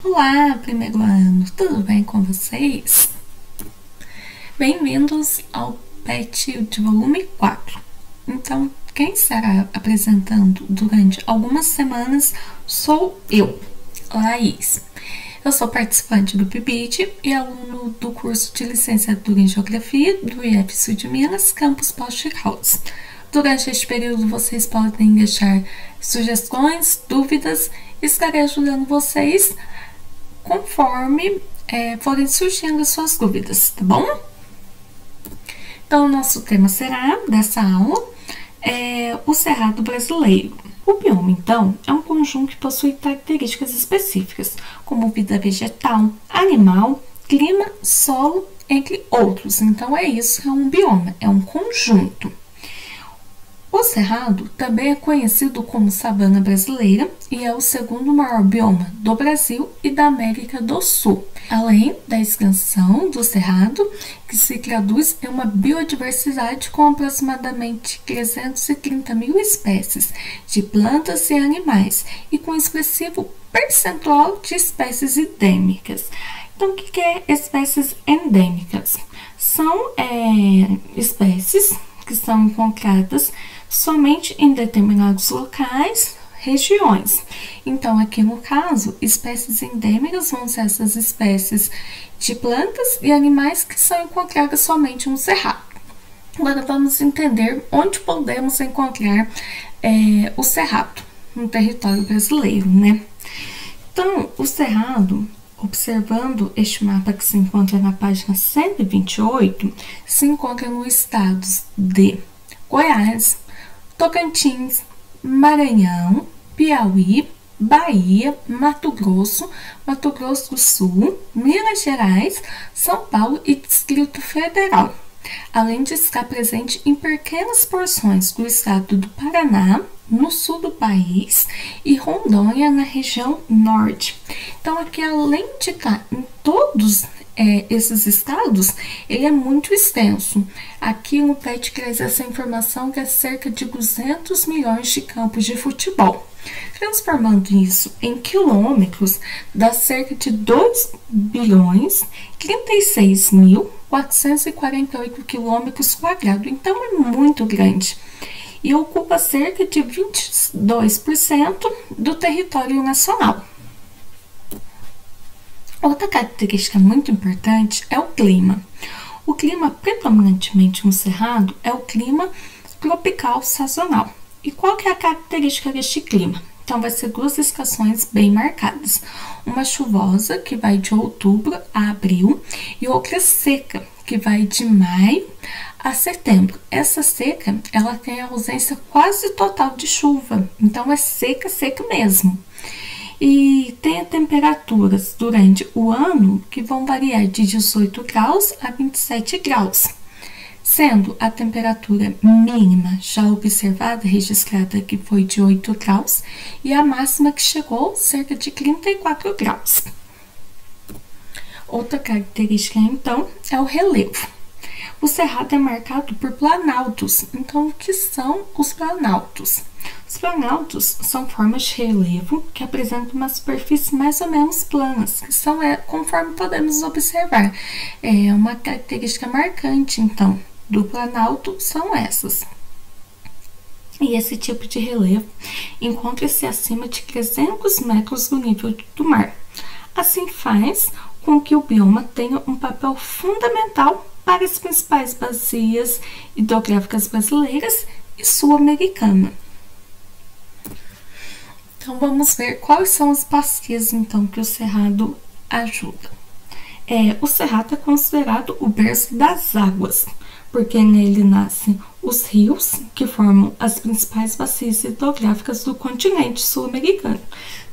Olá, primeiro ano, tudo bem com vocês? Bem-vindos ao PET de volume 4. Então, quem estará apresentando durante algumas semanas sou eu, Laís. Eu sou participante do PIBID e aluno do curso de licenciatura em Geografia do IF Sul de Minas, campus Post Caldas. Durante este período, vocês podem deixar sugestões, dúvidas, e estarei ajudando vocês conforme forem surgindo as suas dúvidas, tá bom? Então, o nosso tema será, dessa aula, o Cerrado brasileiro. O bioma, então, é um conjunto que possui características específicas, como vida vegetal, animal, clima, solo, entre outros. Então, é isso, é um bioma, é um conjunto. O Cerrado também é conhecido como savana brasileira e é o segundo maior bioma do Brasil e da América do Sul, além da extensão do Cerrado, que se traduz em uma biodiversidade com aproximadamente 330 mil espécies de plantas e animais e com expressivo percentual de espécies endêmicas. Então, o que é espécies endêmicas? São espécies que são encontradas somente em determinados locais, regiões. Então, aqui no caso, espécies endêmicas vão ser essas espécies de plantas e animais que são encontradas somente no Cerrado. Agora, vamos entender onde podemos encontrar o Cerrado no território brasileiro, né? Então, o Cerrado, observando este mapa que se encontra na página 128, se encontra nos estados de Goiás, Tocantins, Maranhão, Piauí, Bahia, Mato Grosso do Sul, Minas Gerais, São Paulo e Distrito Federal, além de estar presente em pequenas porções do estado do Paraná, no sul do país, e Rondônia, na região norte. Então, aqui, além de estar em todos esses estados, ele é muito extenso. Aqui no PET traz essa informação que é cerca de 200 milhões de campos de futebol. Transformando isso em quilômetros, dá cerca de 2 bilhões 36 mil 448 quilômetros quadrados. Então, é muito grande e ocupa cerca de 22% do território nacional. Outra característica muito importante é o clima. O clima predominantemente no Cerrado é o clima tropical sazonal. E qual que é a característica deste clima? Então, vai ser duas estações bem marcadas. Uma chuvosa, que vai de outubro a abril, e outra seca, que vai de maio a setembro. Essa seca, ela tem a ausência quase total de chuva. Então, é seca, seca mesmo. E tem temperaturas durante o ano que vão variar de 18 graus a 27 graus, sendo a temperatura mínima já observada, registrada, que foi de 8 graus, e a máxima que chegou cerca de 34 graus. Outra característica, então, é o relevo. O Cerrado é marcado por planaltos. Então, o que são os planaltos? Os planaltos são formas de relevo que apresentam uma superfície mais ou menos planas, que são, conforme podemos observar, uma característica marcante, então, do planalto são essas. E esse tipo de relevo encontra-se acima de 300 metros do nível do mar. Assim faz com que o bioma tenha um papel fundamental para as principais bacias hidrográficas brasileiras e sul-americana. Então, vamos ver quais são as bacias, então, que o Cerrado ajuda. O Cerrado é considerado o berço das águas, porque nele nascem os rios que formam as principais bacias hidrográficas do continente sul-americano.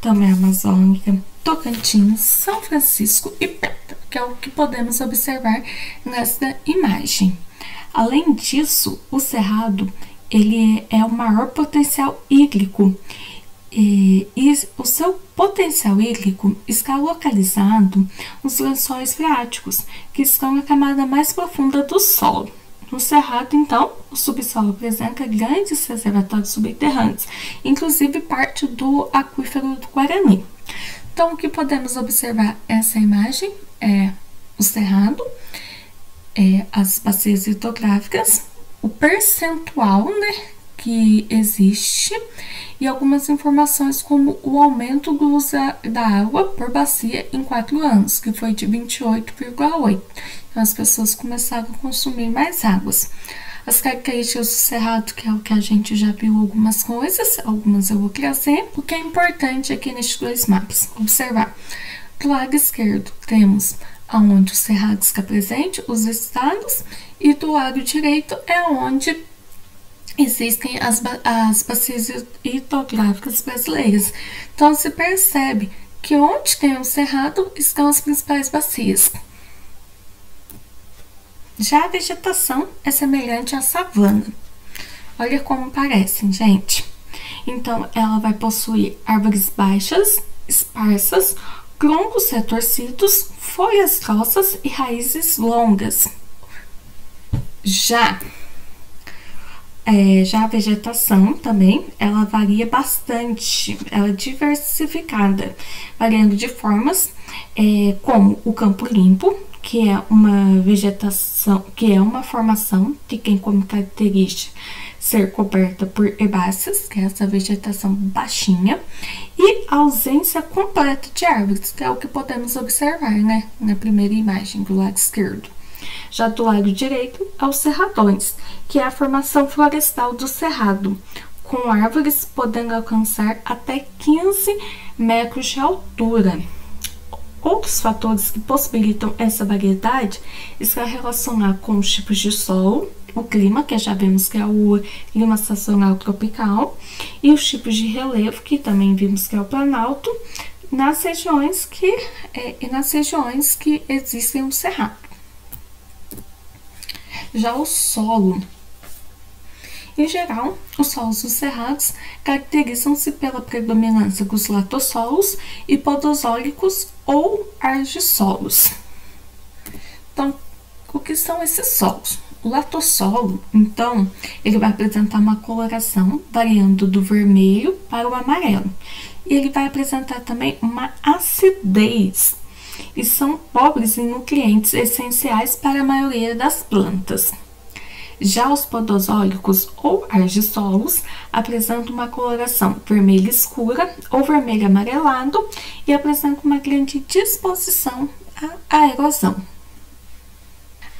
Também a Amazônia, Tocantins, São Francisco e Petra, que é o que podemos observar nesta imagem. Além disso, o Cerrado ele é o maior potencial hídrico e o seu potencial hídrico está localizado nos lençóis freáticos, que estão na camada mais profunda do solo. No Cerrado, então, o subsolo apresenta grandes reservatórios subterrâneos, inclusive parte do aquífero do Guarani. Então, o que podemos observar nessa imagem é o cerrado, as bacias hidrográficas, o percentual, né, que existe e algumas informações como o aumento do uso da água por bacia em 4 anos, que foi de 28,8. Então, as pessoas começaram a consumir mais águas. As características do cerrado, que é o que a gente já viu algumas coisas, algumas eu vou trazer. O que é importante aqui nestes dois mapas, observar. Do lado esquerdo temos aonde o cerrado está presente, os estados, e do lado direito é onde existem as bacias hidrográficas brasileiras. Então, se percebe que onde tem o cerrado estão as principais bacias. Já a vegetação é semelhante à savana. Olha como parecem, gente. Então, ela vai possuir árvores baixas, esparsas, troncos retorcidos, folhas grossas e raízes longas. Já a vegetação também, ela varia bastante, ela é diversificada, variando de formas, como o campo limpo, que é uma vegetação, que é uma formação que tem como característica ser coberta por herbáceas, que é essa vegetação baixinha, e a ausência completa de árvores, que é o que podemos observar, né, na primeira imagem do lado esquerdo. Já do lado direito, aos cerradões, que é a formação florestal do cerrado, com árvores podendo alcançar até 15 metros de altura. Outros fatores que possibilitam essa variedade estão relacionados com os tipos de solo, o clima, que já vimos que é o clima estacional tropical, e os tipos de relevo, que também vimos que é o planalto, nas regiões que existem o cerrado. Já o solo. Em geral, os solos dos cerrados caracterizam-se pela predominância dos latossolos e podosólicos ou argissolos. Então, o que são esses solos? O latossolo, então, ele vai apresentar uma coloração variando do vermelho para o amarelo. E ele vai apresentar também uma acidez e são pobres em nutrientes essenciais para a maioria das plantas. Já os podosólicos ou argissolos apresentam uma coloração vermelha escura ou vermelho amarelado e apresentam uma grande disposição à erosão.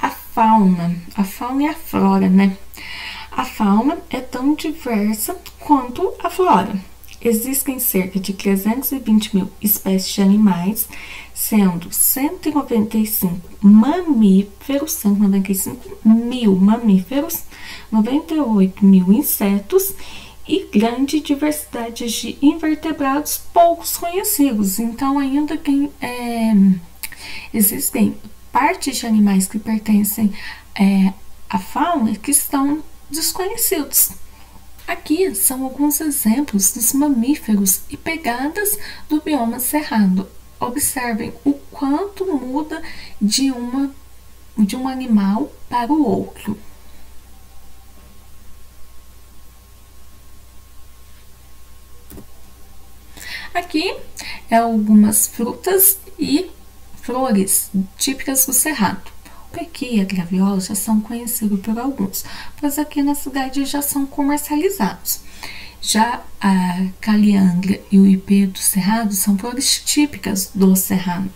A fauna e a flora, né? A fauna é tão diversa quanto a flora. Existem cerca de 320 mil espécies de animais, sendo 195 mamíferos, 195 mil mamíferos, 98 mil insetos e grande diversidade de invertebrados poucos conhecidos. Então, ainda que existem partes de animais que pertencem à fauna que estão desconhecidos. Aqui são alguns exemplos dos mamíferos e pegadas do bioma cerrado. Observem o quanto muda de um animal para o outro. Aqui algumas frutas e flores típicas do cerrado. O pequi e a graviola já são conhecidos por alguns, pois aqui na cidade já são comercializados. Já a caliandra e o ipê do cerrado são flores típicas do cerrado.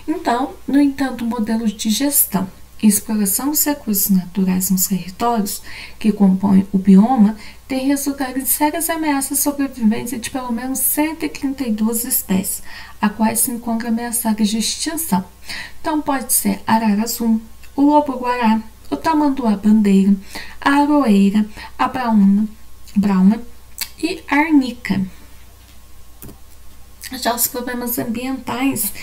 Então, no entanto, modelos de gestão e exploração dos recursos naturais nos territórios que compõem o bioma têm resultado em sérias ameaças à sobrevivência de pelo menos 132 espécies, a quais se encontram ameaçadas de extinção. Então, pode ser a arara azul, o lobo-guará, o tamanduá-bandeira, a aroeira, a brauna e a arnica. Já os problemas ambientais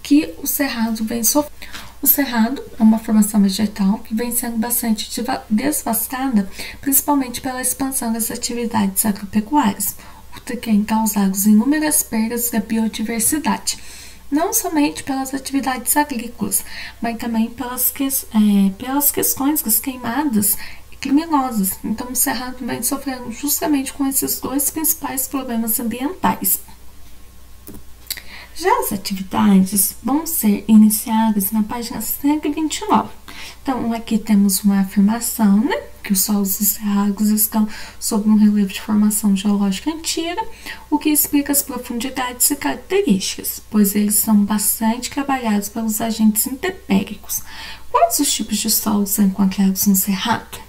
que o cerrado vem sofrendo. O cerrado é uma formação vegetal que vem sendo bastante devastada, principalmente pela expansão das atividades agropecuárias, o que tem causado inúmeras perdas da biodiversidade, não somente pelas atividades agrícolas, mas também pelas questões das queimadas criminosas. Então, o cerrado vem sofrendo justamente com esses dois principais problemas ambientais. Já as atividades vão ser iniciadas na página 129. Então, aqui temos uma afirmação, né? Que os solos e cerrados estão sob um relevo de formação geológica antiga, o que explica as profundidades e características, pois eles são bastante trabalhados pelos agentes intempéricos. Quais os tipos de solos encontrados no cerrado?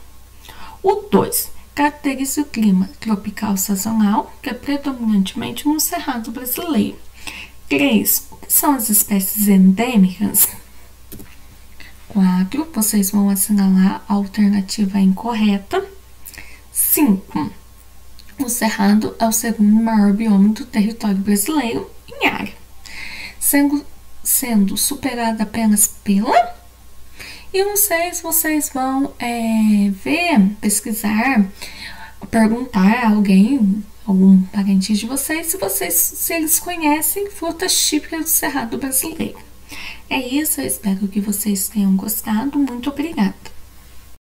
O 2. Caracteriza o clima tropical sazonal, que é predominantemente no cerrado brasileiro. 3. O que são as espécies endêmicas? 4. Vocês vão assinalar a alternativa incorreta. 5. O cerrado é o segundo maior bioma do território brasileiro em área, sendo superado apenas pela... E no 6, vocês vão pesquisar, perguntar a alguém, algum parente de vocês, se eles conhecem frutas típicas do cerrado brasileiro. É isso, eu espero que vocês tenham gostado. Muito obrigada!